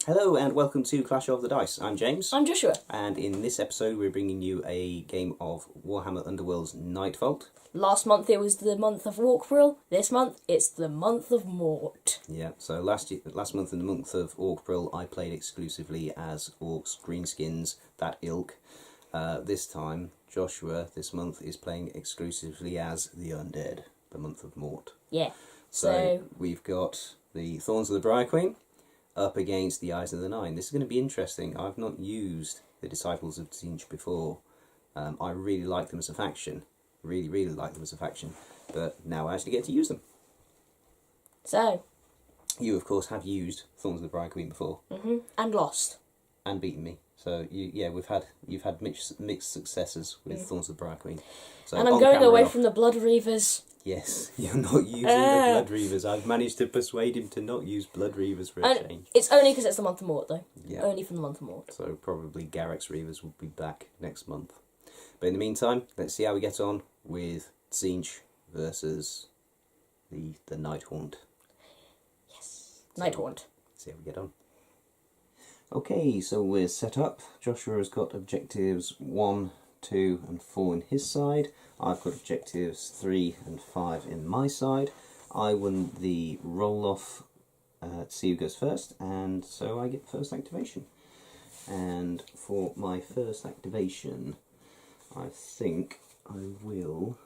Hello and welcome to Clash of the Dice. I'm James. I'm Joshua. And in this episode we're bringing you a game of Warhammer Underworld's Nightvault. Last month it was the month of Orkbril. This month it's the month of Mort. Yeah, so last month in the month of Orkbril I played exclusively as Orcs, Greenskins, that ilk. This time Joshua this month is playing exclusively as the Undead, the month of Mort. Yeah. So we've got the Thorns of the Briar Queen up against the Eyes of the Nine. This is going to be interesting. I've not used the Disciples of Tzeentch before. I really like them as a faction. Really like them as a faction. But now I actually get to use them. So. You, of course, have used Thorns of the Briar Queen before. And lost. And beaten me. So, you've had mixed successes with Thorns of the Briar Queen. So and I'm going away from the Blood Reavers. Yes, you're not using the Blood Reavers. I've managed to persuade him to not use Blood Reavers for a change. It's only because it's the month of Mort, though. Yeah. Only from the month of Mort. So probably Garrick's Reavers will be back next month. But in the meantime, let's see how we get on with Tzeentch versus the Nightvault. Yes. Nightvault. See how we get on. Okay, so we're set up. Joshua has got objectives 1, 2 and 4 in his side. I've got objectives 3 and 5 in my side. I won the roll-off to see who goes first, and so I get first activation. And for my first activation, I think I will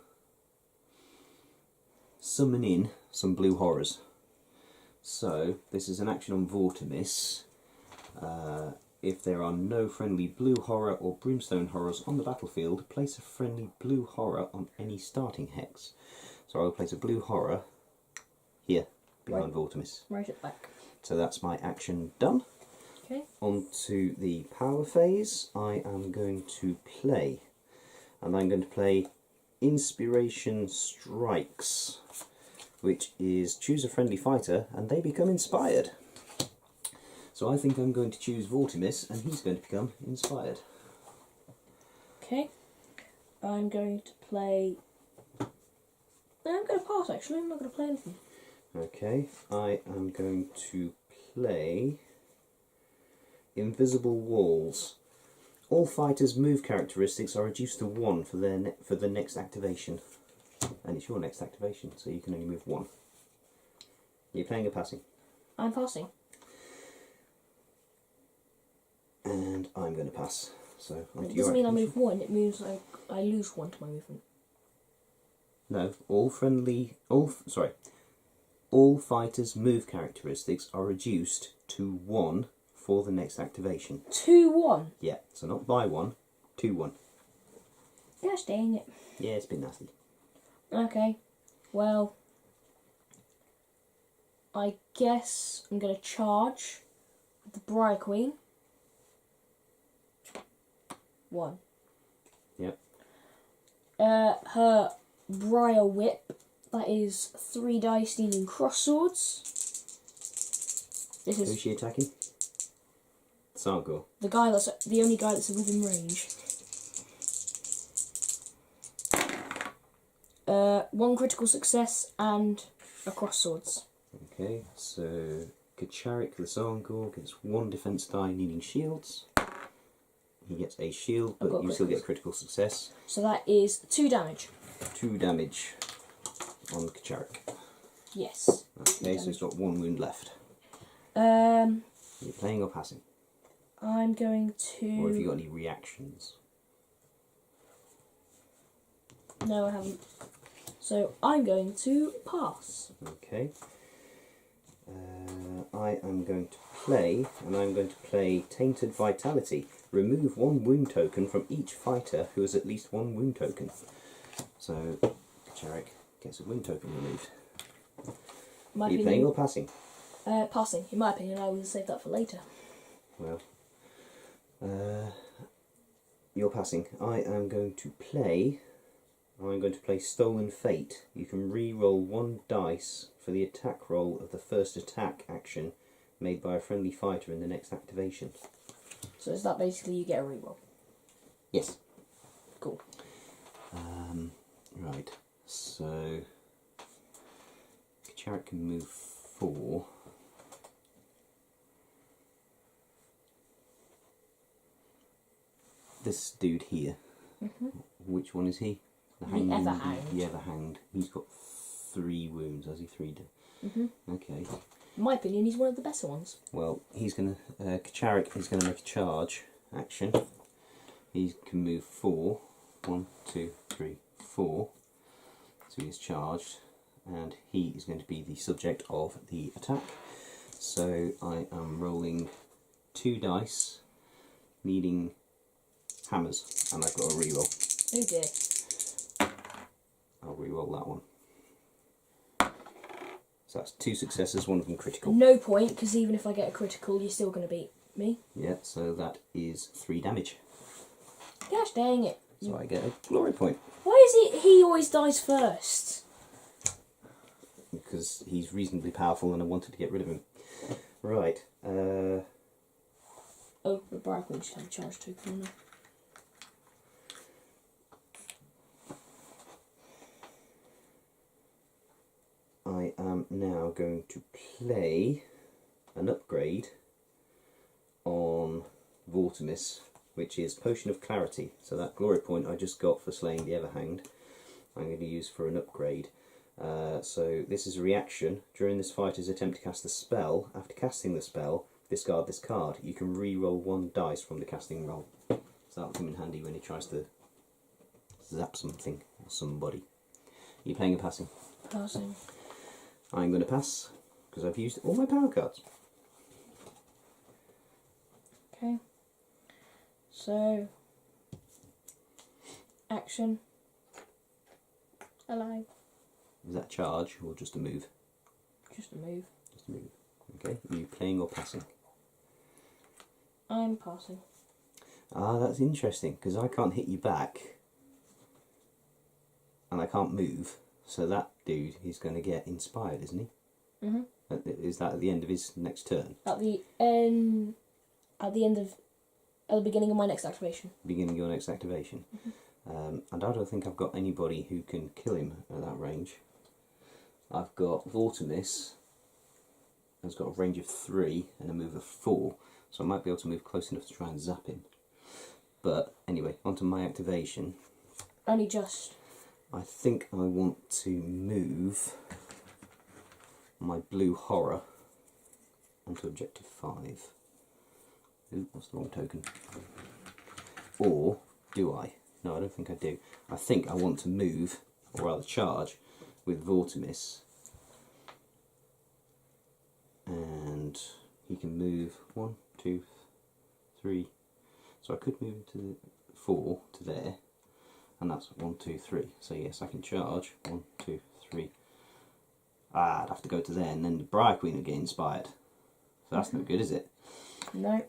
summon in some blue horrors. So, this is an action on Vortimis. If there are no friendly blue horror or brimstone horrors on the battlefield, place a friendly blue horror on any starting hex. So I will place a blue horror here, behind Vortimis. Right at back. So that's my action done. Okay. On to the power phase. I am going to play. And I'm going to play Inspiration Strikes, which is choose a friendly fighter and they become inspired. So I think I'm going to choose Vortimis, and he's going to become inspired. Okay. I'm going to play... I'm going to pass, actually. I'm not going to play anything. Okay, I am going to play Invisible Walls. All fighters' move characteristics are reduced to 1 for the next activation. And it's your next activation, so you can only move 1. You're playing or passing? I'm passing. And I'm going to pass. So it doesn't mean I move 1, it means I lose 1 to my movement. No, all fighters' move characteristics are reduced to 1 for the next activation. 2-1? Yeah, so not by 1, 2-1. Gosh dang it. Yeah, it's been nasty. Okay, well, I guess I'm going to charge the Briar Queen. 1. Yep. Her Briar Whip, that is 3 dice dealing cross swords. Who's she attacking? Sargor. The only guy that's within range. 1 critical success and a cross swords. Okay, so Kacharik the Sargor gets 1 defense die needing shields. He gets a shield, but you still get critical success. So that is 2 damage. 2 damage on Kacharik. Yes. Okay, so he's got 1 wound left. You're playing or passing? I'm going to... Or have you got any reactions? No, I haven't. So I'm going to pass. Okay. I am going to play, and I'm going to play Tainted Vitality. Remove 1 wound token from each fighter who has at least 1 wound token. So, Kacharik gets a wound token removed. Are you playing or passing? Passing. In my opinion, I will save that for later. Well, you're passing. I am going to play... I'm going to play Stolen Fate. You can re-roll 1 dice for the attack roll of the first attack action made by a friendly fighter in the next activation. So is that basically you get a reroll? Yes. Cool. Right, so Kacharik can move 4. this dude here. Which one is he? The Everhound. The Everhound. He's got 3 wounds. Has he 3? Okay. In my opinion, he's one of the better ones. Well, he's going to... Kacharik is going to make a charge action. He can move 4. 1, 2, 3, 4. So he's charged. And he is going to be the subject of the attack. So I am rolling 2 dice, needing hammers, and I've got a reroll. Oh dear. I'll reroll that one. So that's 2 successes, one of them critical. No point, because even if I get a critical, you're still going to beat me. Yeah, so that is 3 damage. Gosh dang it. So I get a glory point. Why is he always dies first? Because he's reasonably powerful and I wanted to get rid of him. Right. Oh, the Briar Queen should have a charge token now. I am now going to play an upgrade on Vortimis, which is Potion of Clarity. So that glory point I just got for slaying the Everhound, I'm going to use for an upgrade. So this is a reaction. During this fighter's attempt to cast the spell, after casting the spell, discard this card. You can re-roll 1 dice from the casting roll. So that'll come in handy when he tries to zap something or somebody. Are you playing or passing? Passing. I'm going to pass, because I've used all my power cards. Okay. So, action. Alive. Is that charge or just a move? Just a move. Just a move. Okay, are you playing or passing? I'm passing. Ah, that's interesting, because I can't hit you back. And I can't move. So that dude is going to get inspired, isn't he? Mhm. Is that at the end of his next turn? At the end of, at the beginning of my next activation. Beginning of your next activation. And I don't think I've got anybody who can kill him at that range. I've got Vortimis, has got a range of 3 and a move of 4, so I might be able to move close enough to try and zap him. But anyway, onto my activation. Only just. I think I want to move my blue horror onto objective 5. Ooh, that's the wrong token. Or do I? No, I don't think I do. I think I want to move, or rather charge, with Vortimis. And he can move 1, 2, 3. So I could move to 4 to there. And that's 1, 2, 3. So yes, I can charge. 1, 2, 3. Ah, I'd have to go to there, and then the Briar Queen would get inspired. So that's no good, is it? No.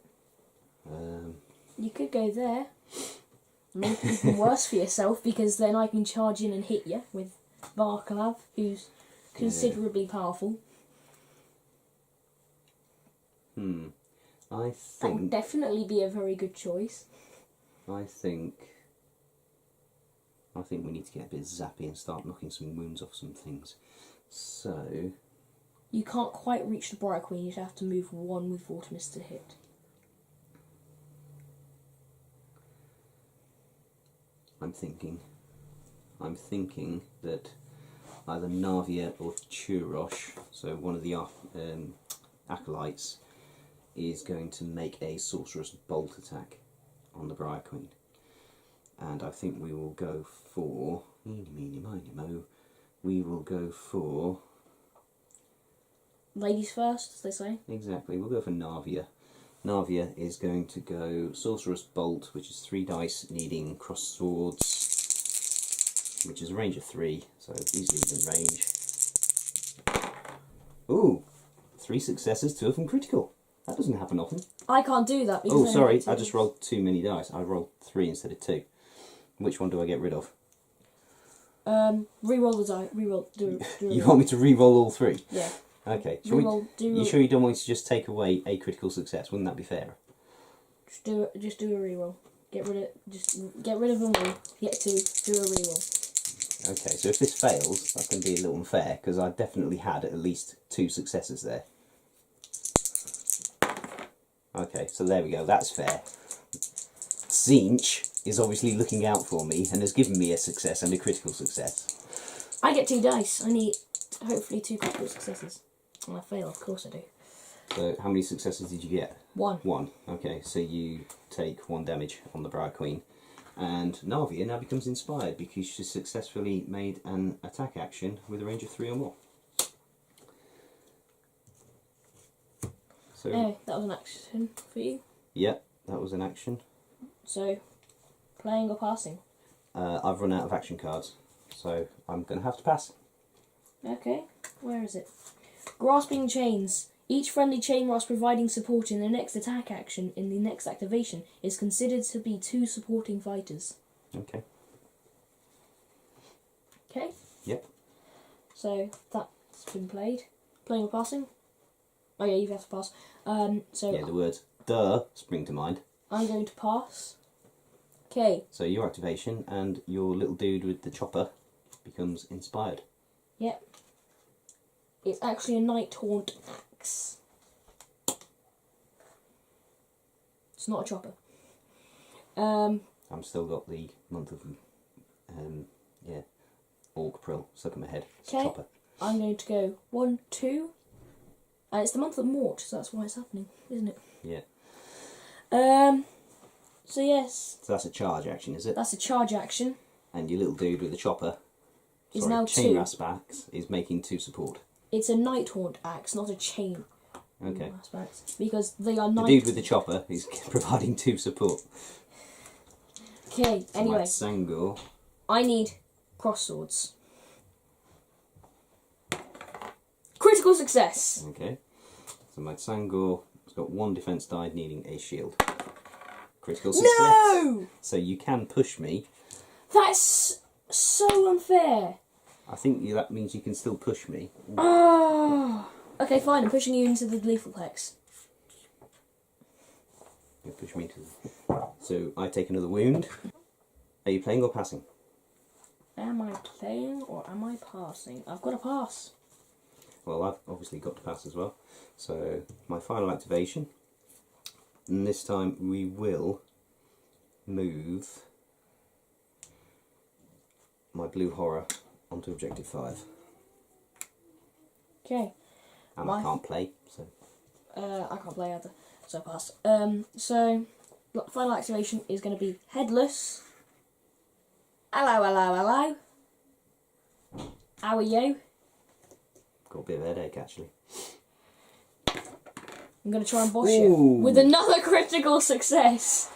You could go there. Make it even worse for yourself, because then I can charge in and hit you with Varklav, who's considerably powerful. I That think. would definitely be a very good choice. I think we need to get a bit zappy and start knocking some wounds off some things. So You can't quite reach the Briar Queen, you'd have to move 1 with Vortimis to hit. I'm thinking that either Navia or Churosh, so one of the acolytes, is going to make a sorcerer's bolt attack on the Briar Queen. And I think we will go for... We will go for... Ladies first, as they say. Exactly, we'll go for Navia. Navia is going to go Sorcerer's Bolt, which is 3 dice, needing cross swords, which is a range of 3, so easily within range. Ooh! 3 successes, 2 of them critical. That doesn't happen often. I can't do that because... Oh, sorry, I just rolled too many dice. I rolled 3 instead of 2. Which one do I get rid of? Reroll the die. Do a You want me to re-roll all 3? Yeah. Okay. You sure you don't want me to just take away a critical success? Wouldn't that be fair? Just do a reroll. Get rid of them all. Get 2. Do a reroll. Okay, so if this fails, that's going to be a little unfair, because I definitely had at least 2 successes there. Okay, so there we go, that's fair. Tzeentch is obviously looking out for me and has given me a success and a critical success. I get 2 dice. I need, hopefully, 2 critical successes. And I fail, of course I do. So how many successes did you get? 1. 1. Okay, so you take 1 damage on the Briar Queen. And Navia now becomes inspired because she successfully made an attack action with a range of 3 or more. So, anyway, that was an action for you. yeah, that was an action. So, playing or passing? I've run out of action cards, so I'm going to have to pass. Okay, where is it? Grasping chains. Each friendly chain rasp providing support in the next attack action in the next activation is considered to be 2 supporting fighters. Okay. Okay? Yep. So, that's been played. Playing or passing? Oh yeah, you have to pass. So Yeah, the words "duh" spring to mind. I'm going to pass. Okay. So your activation and your little dude with the chopper becomes inspired. Yep. It's actually a Nightvault axe. It's not a chopper. I've still got the month of Orc Prill stuck in my head. It's a Okay. chopper. I'm going to go 1, 2. And it's the month of Mort, so that's why it's happening, isn't it? Yeah. So yes, So that's a charge action, is it? that's a charge action. And your little dude with the chopper, Is now chain 2. rasp axe, is making 2 support. It's a Nightvault axe, not a chain Okay. rasp axe, because they are The dude with the chopper is providing 2 support. Okay, So anyway, my Sangor. I need cross swords. Critical success. Okay. So my Sangor has got 1 defense die, needing a shield. Critical success. No! So you can push me. That's so unfair. I think that means you can still push me. Ah. Okay, fine. I'm pushing you into the lethal hex. You push me to. So I take another wound. Are you playing or passing? Am I playing or am I passing? I've got to pass. Well, I've obviously got to pass as well. So my final activation. And this time we will move my blue horror onto objective 5. Okay. And I can't play, so. I can't play either, so I pass. So final activation is going to be headless. Hello, hello, hello. How are you? Got a bit of a headache actually. I'm going to try and boss Ooh. you with another critical success.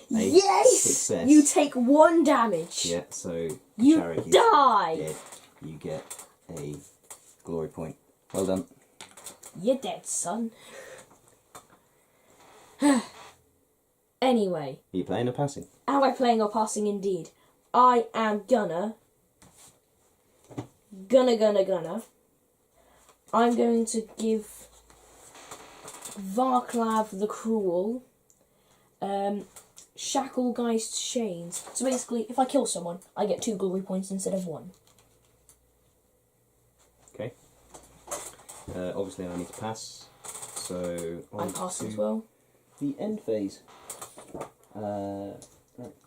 Yes! Success. You take 1 damage. Yeah, so You Sharik is die. dead. You get a glory point. Well done. You're dead, son. Anyway, Are you playing or passing? am I playing or passing indeed? I am gonna. I'm going to give Varklav the Cruel Shacklegeist Chains. So basically, if I kill someone, I get 2 glory points instead of 1. Okay. Obviously I need to pass. So I pass as well. The end phase. Right.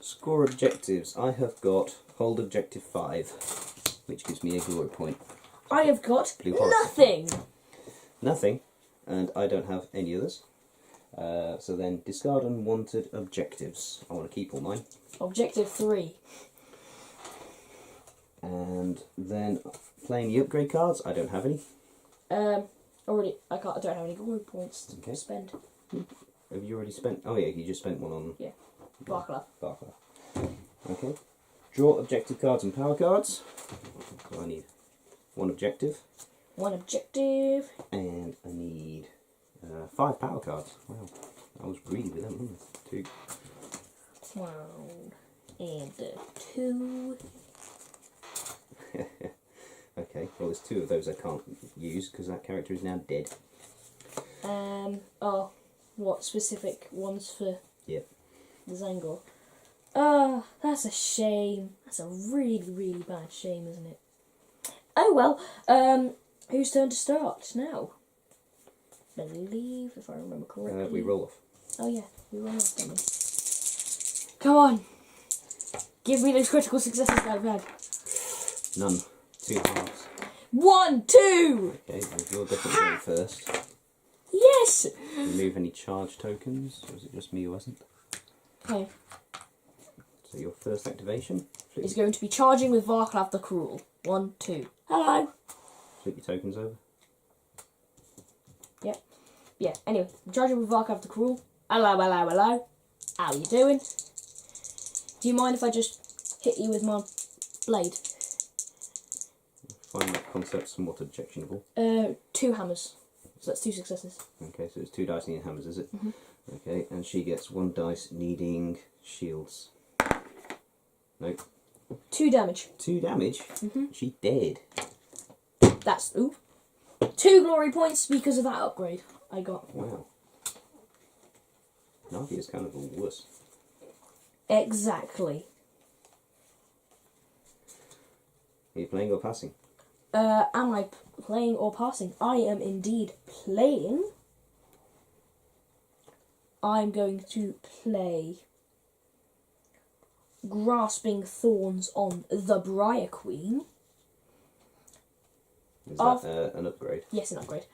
Score objectives. I have got hold objective 5, which gives me a glory point. I have got Blue horse. nothing. Nothing, and I don't have any others. So then discard unwanted objectives. I want to keep all mine. Objective 3. And then playing the upgrade cards. I don't have any. Already, I don't have any glory points to spend. Have you already spent? Oh yeah, you just spent one on. Yeah, Varklav. Barker. Okay. Draw objective cards and power cards. So I need 1 objective. 1 objective. And I need 5 power cards. Wow, I was greedy with them, wasn't I? 2. 1 and 2. Okay, well there's 2 of those I can't use because that character is now dead. Oh, what specific ones for Yep. the Zangor? Oh, that's a shame. That's a really, really bad shame, isn't it? Oh well, whose turn to start now? I believe, if I remember correctly. We roll off. Oh yeah, we roll off, don't we? Come on. Give me those critical successes that I've had. None. 2 halves. 1, 2! Okay, well, you're definitely going first. Yes! Remove any charge tokens, or is it just me who hasn't? Okay. So your first activation. Is going to be charging with Varklav the Cruel. 1, 2. Hello! Flip your tokens over. Yep. Yeah, anyway, I'm charging with Varklav the Cruel. Hello, hello, hello. How you doing? Do you mind if I just hit you with my blade? Find that concept somewhat objectionable. 2 hammers. So that's 2 successes. Okay, so it's 2 dice needing hammers, is it? Mm-hmm. Okay, and she gets 1 dice needing shields. Nope. 2 damage. 2 damage? Mm-hmm. She dead. That's, ooh. 2 glory points because of that upgrade I got. Wow. Navi is kind of a wuss. Exactly. Are you playing or passing? Am I playing or passing? I am indeed playing. I'm going to play Grasping Thorns on the Briar Queen. Is that an upgrade? Yes, an upgrade.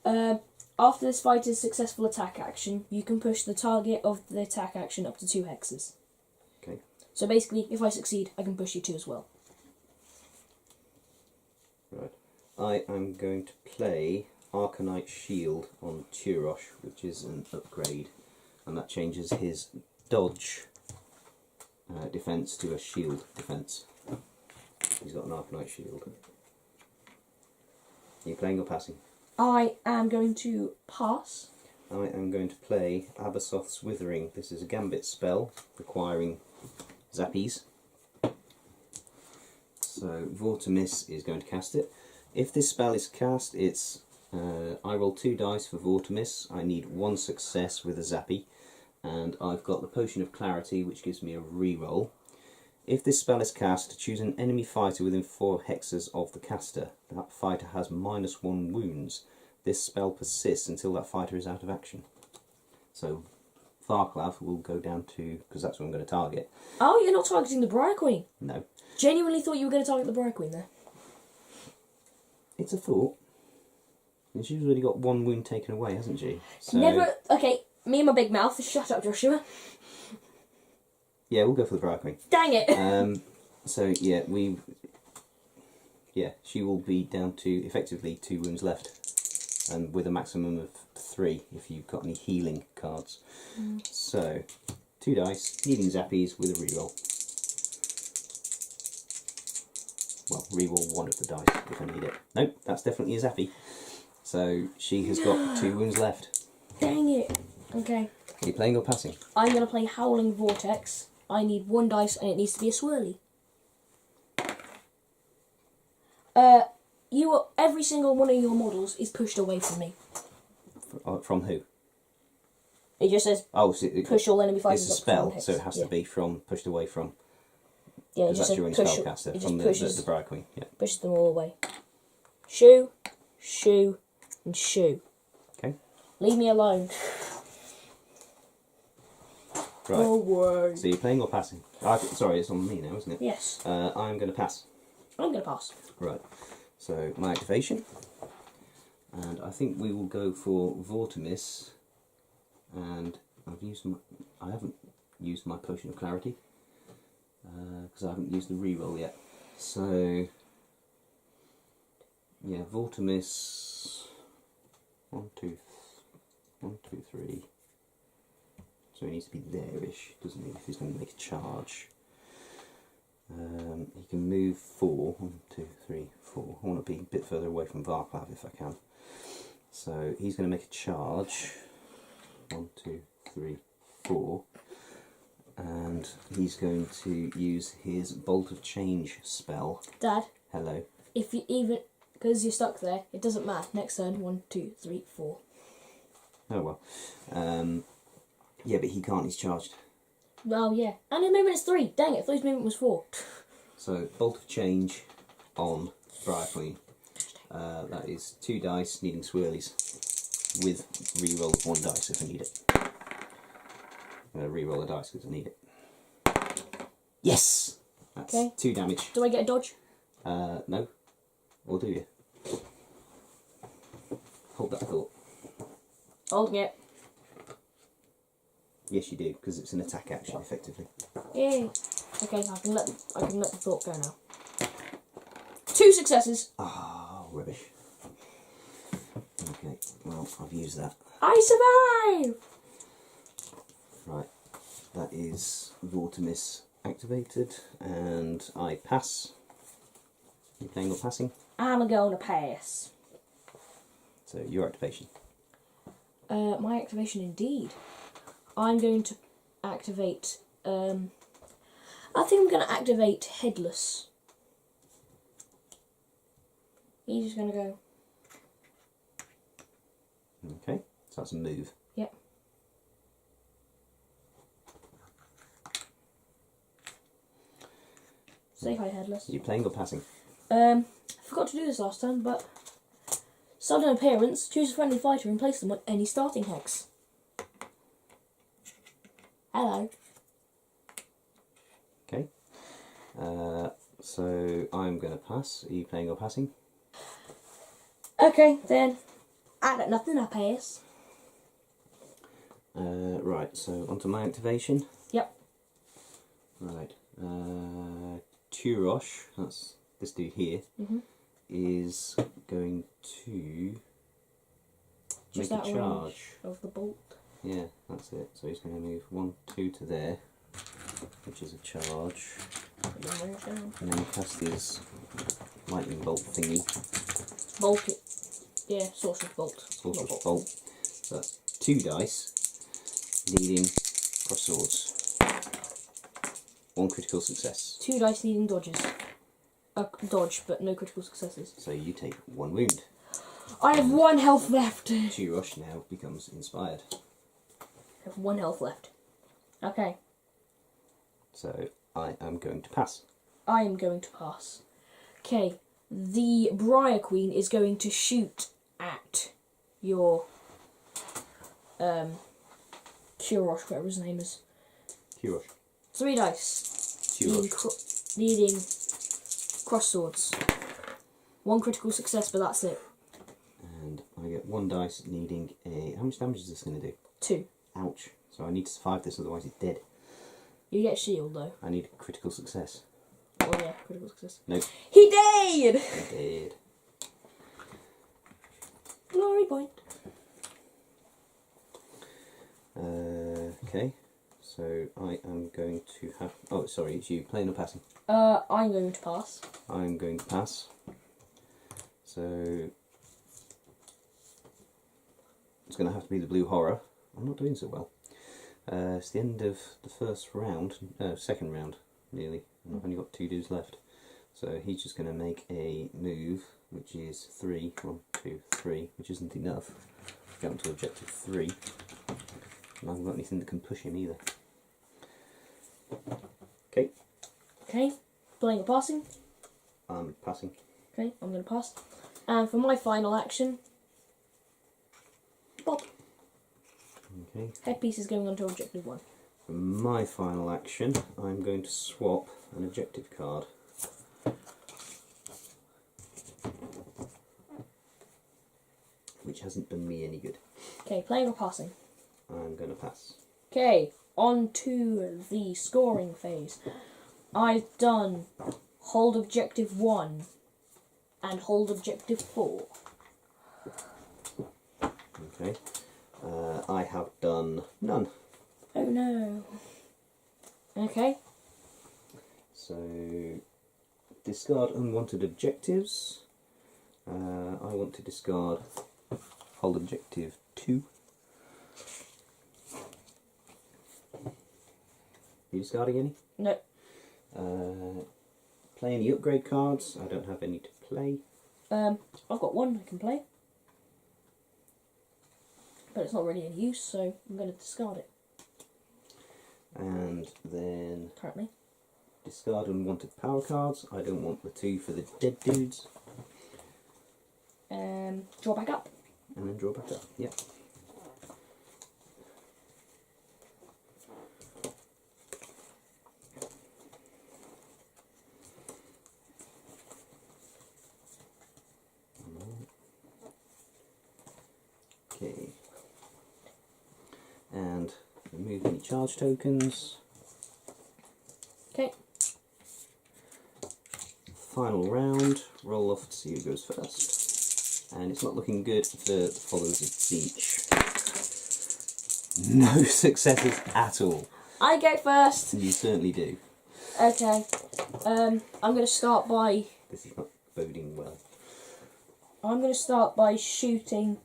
After this fighter's successful attack action, you can push the target of the attack action up to 2 hexes. Okay. So basically, if I succeed, I can push you 2 as well. Right. I am going to play Arcanite Shield on Turosh, which is an upgrade, and that changes his dodge defense to a shield defense. He's got an Arcanite Shield. Are you playing or passing? I am going to pass. I am going to play Abasoth's Withering. This is a gambit spell requiring zappies. So Vortimis is going to cast it. If this spell is cast, it's I roll 2 dice for Vortimis. I need 1 success with a zappy, and I've got the Potion of Clarity, which gives me a reroll. If this spell is cast, choose an enemy fighter within 4 hexes of the caster. That fighter has -1 wounds. This spell persists until that fighter is out of action. So Varklav will go down to, because that's what I'm going to target. Oh, you're not targeting the Briar Queen? No. Genuinely thought you were going to target the Briar Queen there. It's a thought. And she's already got 1 wound taken away, hasn't she? So, Never. Okay, me and my big mouth. Shut up, Joshua. yeah, we'll go for the Briar Queen. Dang it. So yeah, she will be down to effectively 2 wounds left, and with a maximum of 3 if you've got any healing cards. So 2 dice, needing zappies with a reroll. Well, reroll 1 of the dice if I need it. Nope, that's definitely a zappy. So she has got 2 wounds left. Dang it. Okay. Are you playing or passing? I'm going to play Howling Vortex. I need 1 dice and it needs to be a swirly. Every single one of your models is pushed away from me. From who? It just says Oh, so push all enemy fighters it's a up to spell, 1 hex. so it has to be from pushed away from. Yeah, it Because just that's your says own push. spellcaster It from just pushes, the Briar Queen. Yeah. pushes them all away. Shoo, shoo, and shoo. Okay. Leave me alone. Right. Oh, word. So you're playing or passing? Sorry, it's on me now, isn't it? Yes. I'm going to pass. I'm going to pass. Right. So my activation, and I think we will go for Vortimis. And I haven't used my Potion of Clarity because I haven't used the reroll yet. So yeah, Vortimis. 1, 2, 3. So he needs to be there-ish, doesn't he, if he's going to make a charge. He can move 4. 1, 2, 3, 4. I want to be a bit further away from Varklav if I can. So he's going to make a charge. 1, 2, 3, 4. And he's going to use his Bolt of Change spell. Dad. Hello. If you even, because you're stuck there, it doesn't matter. Next turn, 1, 2, 3, 4. Oh well. Yeah, but he can't, he's charged. Well, yeah. And his movement is 3. Dang it, I thought his movement was 4. So, Bolt of Change on Briar Queen. That is 2 dice, needing swirlies, with reroll of 1 dice if I need it. I'm going to reroll a dice because I need it. Yes! That's 2 damage. Do I get a dodge? No. Or do you? Hold that thought. Holding it. Yes, you do, because it's an attack action, effectively. Yay. Okay, I can let the thought go now. 2 successes. Ah, rubbish. Okay, well, I've used that. I survive! Right, that is Vortimis activated, and I pass. You playing or passing? I'm going to pass. So, your activation. My activation indeed. I'm going to activate, I think I'm going to activate Headless. He's just going to go. Okay, so that's a move. Yep. Say hi, Headless. Are you playing or passing? I forgot to do this last time, but sudden appearance, choose a friendly fighter and place them on any starting hex. Hello. Okay. So I'm going to pass. Are you playing or passing? Okay, then. I got nothing, I pass. Right, so onto my activation. Yep. Right. Turosh, that's this dude here, is going to Just make a that charge. range of the bolt. Yeah, that's it. So he's going to move 1, 2 to there, which is a charge, Put them range down. and then cast his lightning bolt thingy, Bolt it. Yeah, sorcerer's bolt. sorcerer's Not bolt. So that's 2 dice, needing cross swords. 1 critical success. 2 dice needing dodges. Dodge, but no critical successes. So you take 1 wound. I have 1 health left. Turosh now becomes inspired. I have 1 health left. Okay. So I am going to pass. I am going to pass. Okay. The Briar Queen is going to shoot at your Kurosh, whatever his name is. Turosh. 3 dice. Turosh. Needing cross swords. 1 critical success, but that's it. And I get 1 dice needing a... How much damage is this going to do? 2. Ouch. So I need to survive this, otherwise it's dead. You get shield though. I need a critical success. Oh yeah, critical success. Nope. He died! I'm dead. Glory point. Okay. So I am going to have... Oh, sorry, it's you. Playing or passing? I'm going to pass. I'm going to pass. So... It's going to have to be the blue horror. I'm not doing so well. It's the end of the first round. Second round, nearly. I've only got 2 dudes left. So he's just going to make a move, which is 3. 1, 2, 3, which isn't enough. Jump to objective 3. And I haven't got anything that can push him either. Okay. Okay. Playing or passing? I'm passing. Okay, I'm going to pass. And for my final action, Bob. Okay. Headpiece is going on to objective 1. For my final action, I'm going to swap an objective card. Which hasn't done me any good. Okay, playing or passing? I'm going to pass. Okay, on to the scoring phase. I've done hold objective 1 and hold objective 4. Okay. I have done none. Oh no. Okay. So, discard unwanted objectives. I want to discard hold objective 2. You discarding any? No. Play any upgrade cards? I don't have any to play. I've got 1 I can play. But it's not really any use, so I'm going to discard it. And then Currently. discard unwanted power cards. I don't want the 2 for the dead dudes. Draw back up. And then draw back up. Yep. any charge tokens. Okay. Final round, roll off to see who goes first. And it's not looking good for the followers of Tzeentch. No successes at all. I go first. You certainly do. Okay. I'm going to start by... This is not boding well. I'm going to start by shooting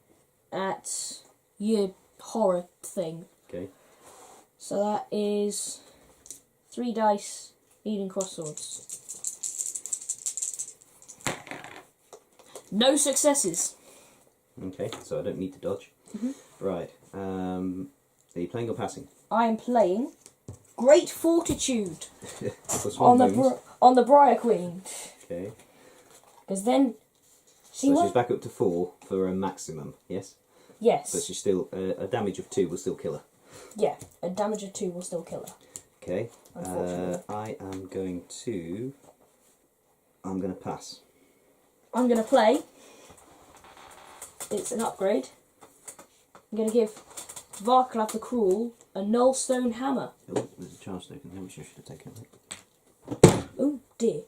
at your horror thing. Okay. So that is 3 dice, needing cross swords. No successes. Okay, so I don't need to dodge. Right. Are you playing or passing? I am playing Great Fortitude Plus on one bonus. the Briar Queen. Okay. Because then... See So what? she's back up to 4 for a maximum, yes? Yes. But she's still, a damage of 2 will still kill her. Yeah, a damage of 2 will still kill her. Okay. Unfortunately. I'm going to pass. I'm going to play. It's an upgrade. I'm going to give Varklav the Cruel a Nullstone Hammer. Oh, there's a charge token there, which I should have taken. Right? Oh dear.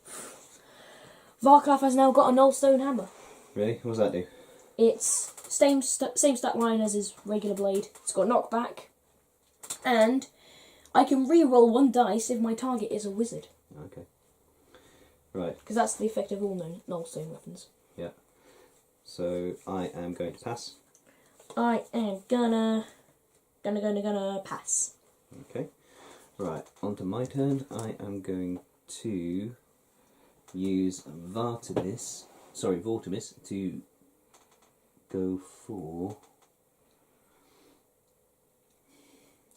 Varklav has now got a Nullstone Hammer. Really? What does that do? It's same stat line as his regular blade. It's got knockback. And I can re-roll 1 dice if my target is a wizard. Okay. Right. Because that's the effect of all Nullstone weapons. Yeah. So I am going to pass. I am gonna pass. Okay. Right. On to my turn. I am going to use Vortimis to go for...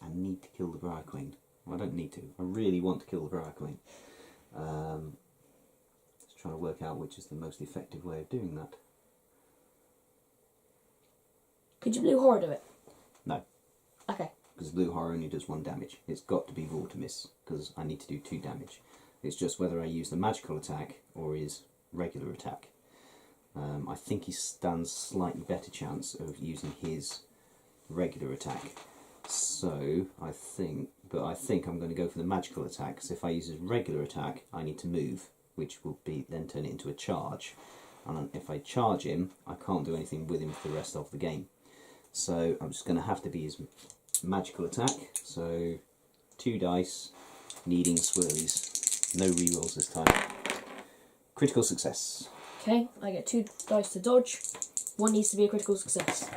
I need to kill the Briar Queen. Well, I don't need to. I really want to kill the Briar Queen. Just trying to work out which is the most effective way of doing that. Could you blue horror do it? No, Okay. because blue horror only does 1 damage. It's got to be Vortimis, because I need to do 2 damage. It's just whether I use the magical attack or his regular attack. I think he stands slightly better chance of using his regular attack. So I think I'm going to go for the magical attack, because if I use his regular attack, I need to move, which will be then turn it into a charge. And if I charge him, I can't do anything with him for the rest of the game. So I'm just going to have to be his magical attack. So 2 dice, needing swirlies. No rerolls this time. Critical success. Okay, I get 2 dice to dodge. 1 needs to be a critical success.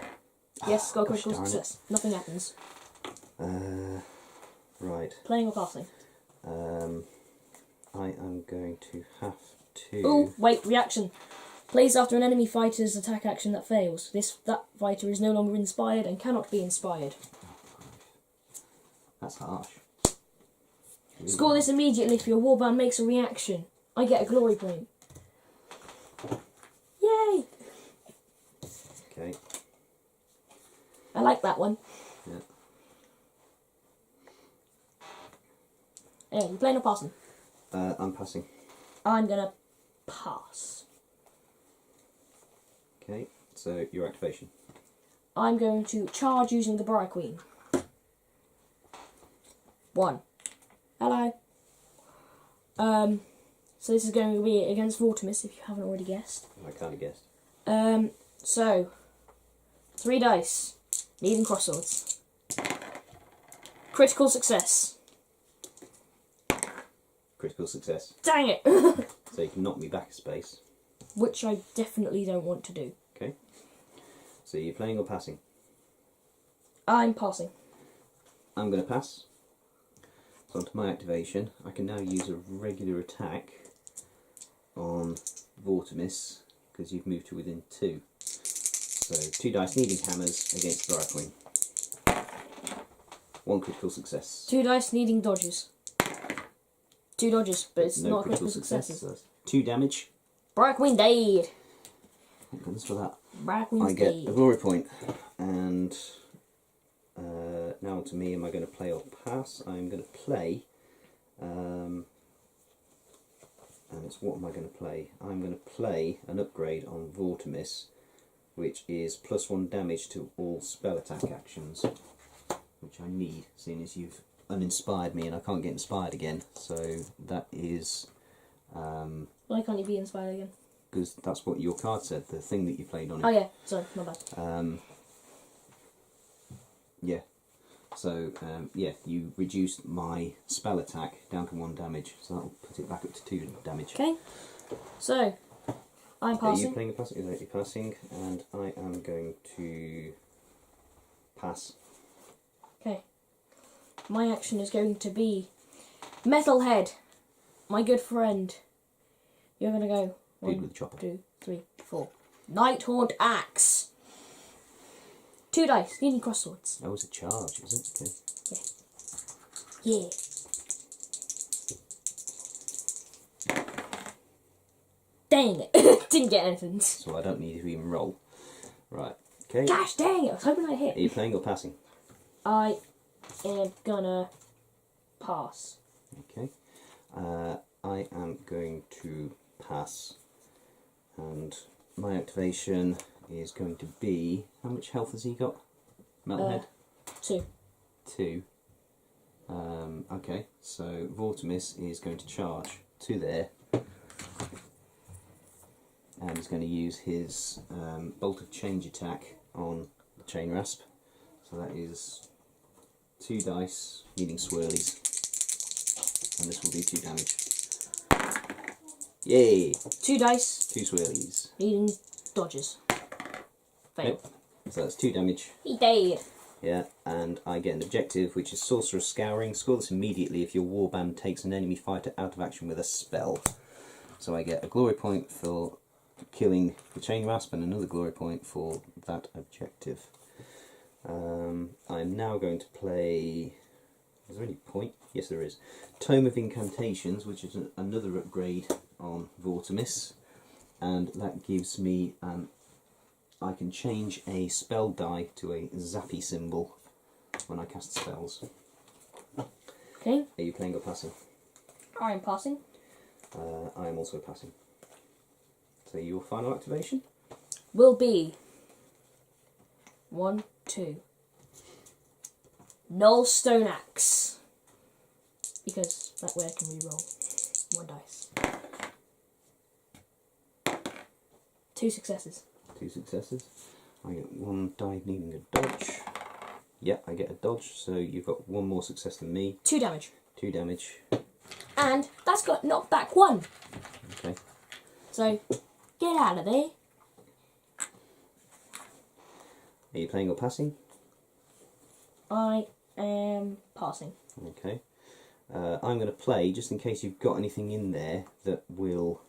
Yes, got a critical success. Nothing happens. Right. Playing or passing? I am going to have to... Oh, wait, reaction. Plays after an enemy fighter's attack action that fails. That fighter is no longer inspired and cannot be inspired. That's harsh. Really Score this immediately if your warband makes a reaction. I get a glory point. Yay! Okay. I like that one. Yeah. Anyway, you playing or passing? I'm passing. I'm gonna pass. Okay, so your activation. I'm going to charge using the Briar Queen. 1. Hello. So this is going to be against Vortimis, if you haven't already guessed. I kind of guessed. So 3 dice, needing cross swords. Critical success. Critical success. Dang it! So you can knock me back a space. Which I definitely don't want to do. Okay. So you're playing or passing? I'm passing. I'm going to pass. So onto my activation. I can now use a regular attack on Vortimis, because you've moved to within 2. So 2 dice, needing hammers against Briar Queen. 1 critical success. 2 dice, needing dodges. 2 dodges, but it's No not critical successes. So that's 2 damage. Briar Queen died. Thank goodness for that. Briar Queen's I get died. a glory point. And now on to me. Am I going to play or pass? I'm going to play. And it's what am I going to play? I'm going to play an upgrade on Vortimis, which is +1 damage to all spell attack actions. which I need, seeing as you've uninspired me and I can't get inspired again. So that is... Why can't you be inspired again? Because that's what your card said, the thing that you played on it. Oh yeah, sorry, my bad. Yeah. So, yeah, you reduced my spell attack down to 1 damage, so that'll put it back up to 2 damage. Okay, so I'm Are you passing. playing a passing? You're passing, and I am going to pass. Okay, my action is going to be Metalhead, my good friend. You're gonna go Dude 1, with the chopper. 2, 3, 4. Nighthaunt Axe. 2 dice. Needing cross swords. Oh, it's a charge, is it? Okay. Yeah. Dang it! Didn't get anything. So I don't need to even roll. Right. Okay. Gosh dang it! I was hoping I'd Are hit. you playing or passing? I am gonna pass. Okay. I am going to pass, and my activation is going to be, how much health has he got? Metalhead? 2. 2. Okay, so Vortimis is going to charge to there, and he's going to use his Bolt of Change attack on the Chain Rasp. So that is 2 dice, needing swirlies, and this will do 2 damage. Yay! 2 dice. 2 swirlies. Needing dodges. Fail. Yep. So that's 2 damage. He died. Yeah, and I get an objective, which is Sorcerer's Scouring. Score this immediately if your warband takes an enemy fighter out of action with a spell. So I get a glory point for killing the Chain Rasp and another glory point for that objective. I'm now going to play... Is there any point? Yes, there is. Tome of Incantations, which is another upgrade on Vortimis, and that gives me I can change a spell die to a zappy symbol when I cast spells. Okay. Are you playing or passing? I am passing. I am also passing. So your final activation? Will be 1, 2. Null Stone Axe. Because that way I can reroll 1 dice. 2 successes. 2 successes. I get 1 die needing a dodge. Yeah, I get a dodge, so you've got 1 more success than me. 2 damage. 2 damage. And that's got knocked back 1. Okay. So, get out of there. Are you playing or passing? I am passing. Okay. I'm going to play, just in case you've got anything in there that will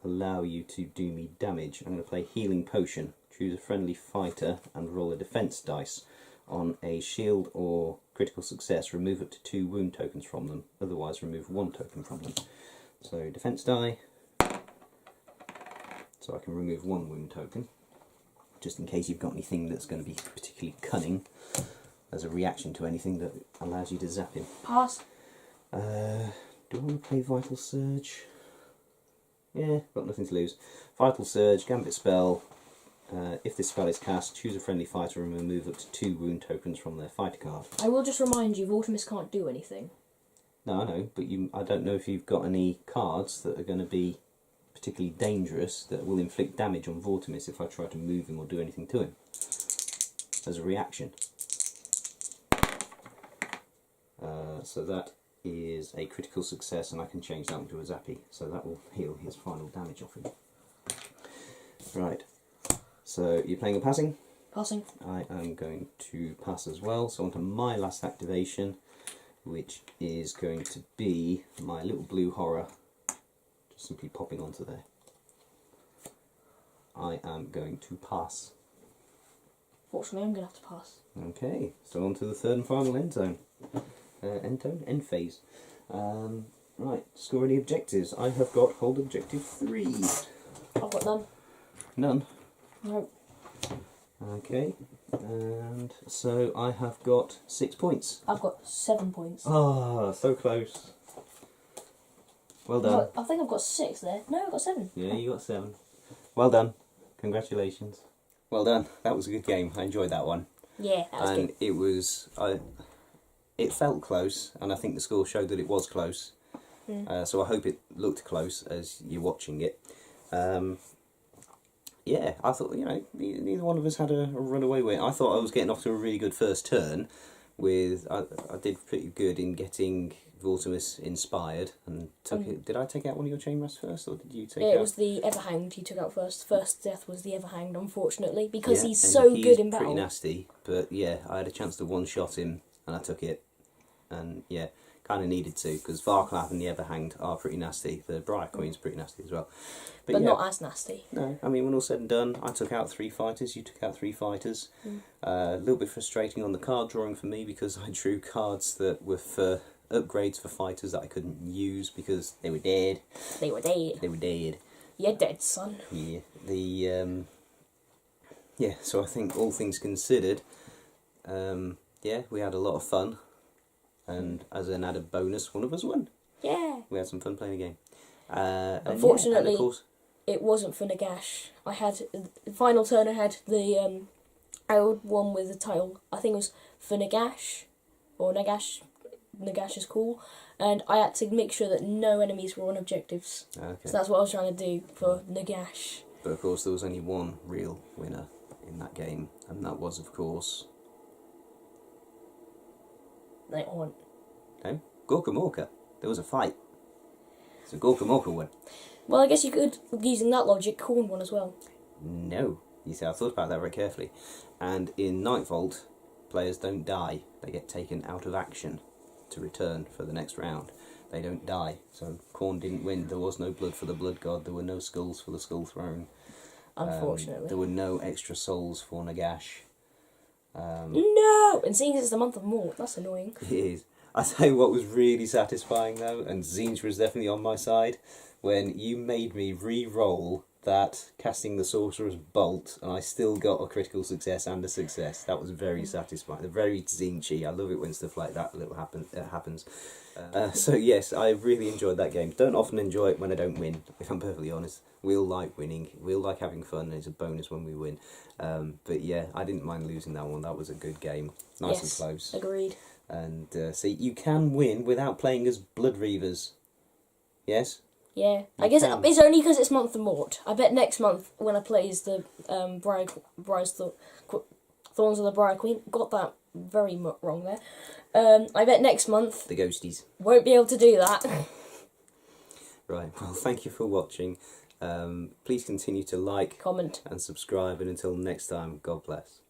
allow you to do me damage. I'm going to play Healing Potion. Choose a friendly fighter and roll a defense dice. On a shield or critical success, remove up to 2 wound tokens from them. Otherwise, remove 1 token from them. So, defense die. So I can remove 1 wound token. Just in case you've got anything that's going to be particularly cunning as a reaction to anything that allows you to zap him. Pass. Do I want to play Vital Surge? Yeah, got nothing to lose. Vital Surge, Gambit spell. If this spell is cast, choose a friendly fighter and remove up to 2 wound tokens from their fighter card. I will just remind you, Vortimis can't do anything. No, I know, but I don't know if you've got any cards that are going to be particularly dangerous that will inflict damage on Vortimis if I try to move him or do anything to him as a reaction. So that is a critical success, and I can change that one to a zappy, so that will heal his final damage off him. Right, so you're playing or passing? Passing. I am going to pass as well, so on to my last activation, which is going to be my little blue horror, just simply popping onto there. I am going to pass. Fortunately, I'm going to have to pass. Okay, so on to the third and final end zone. End phase. Right, score any objectives. I have got hold objective 3. I've got none. None. No. Okay, and so I have got 6 points. I've got 7 points. Ah, so close. Well done. I think I've got 6 there. No, I've got 7. Yeah, you got 7. Well done. Congratulations. Well done. That was a good game. I enjoyed that one. Yeah, that was And good. it was... it felt close, and I think the score showed that it was close. So I hope it looked close as you're watching it. Yeah, I thought, neither one of us had a runaway win. I thought I was getting off to a really good first turn. I did pretty good in getting Vortimus inspired and took it. Did I take out one of your chain rats first, or did you take out? It was the Everhanged you took out first. First death was the Everhanged, unfortunately, because he's so good in battle. Pretty nasty, but yeah, I had a chance to one-shot him, and I took it. And yeah, kind of needed to, because Varklav and the Everhanged are pretty nasty. The Briar Queen's pretty nasty as well. But yeah, not as nasty. No, I mean, when all said and done, I took out 3 fighters, you took out 3 fighters. A little bit frustrating on the card drawing for me, because I drew cards that were for upgrades for fighters that I couldn't use because they were dead. They were dead. They were dead. You're dead, son. Yeah. Yeah, so I think all things considered, yeah, we had a lot of fun. And as an added bonus, one of us won. Yeah. We had some fun playing a game. Unfortunately, of course, it wasn't for Nagash. I had the final turn. I had the old one with the title. I think it was for Nagash, or Nagash. Nagash is cool, and I had to make sure that no enemies were on objectives. Okay. So that's what I was trying to do for Nagash. But of course, there was only one real winner in that game, and that was, of course, No, Gorka Morka. There was a fight. So Gorka Morka won. well, I guess you could, using that logic, Khorne won as well. No. You see, I thought about that very carefully. And in Nightvault, players don't die. They get taken out of action to return for the next round. They don't die. So Khorne didn't win. There was no blood for the Blood God. There were no skulls for the Skull Throne. Unfortunately. There were no extra souls for Nagash. No! And seeing as it's the month of Mort, that's annoying. It is. I tell you what was really satisfying though, and Tzeentch was definitely on my side, when you made me re-roll that casting the Sorcerer's Bolt, and I still got a critical success and a success. That was very satisfying. Very Tzeentchy. I love it when stuff like that happens. So yes, I really enjoyed that game. Don't often enjoy it when I don't win, if I'm perfectly honest. We all like winning. We all like having fun, and it's a bonus when we win. But yeah, I didn't mind losing that one. That was a good game. Nice and close. Agreed. And see, you can win without playing as Blood Reavers. Yes? Yeah. I guess it's only because it's month of Mort. I bet next month, when I play as the Thorns of the Briar Queen, got that very wrong there. I bet next month... The ghosties. Won't be able to do that. Right, well, thank you for watching. Please continue to like, comment, and subscribe, and until next time, God bless.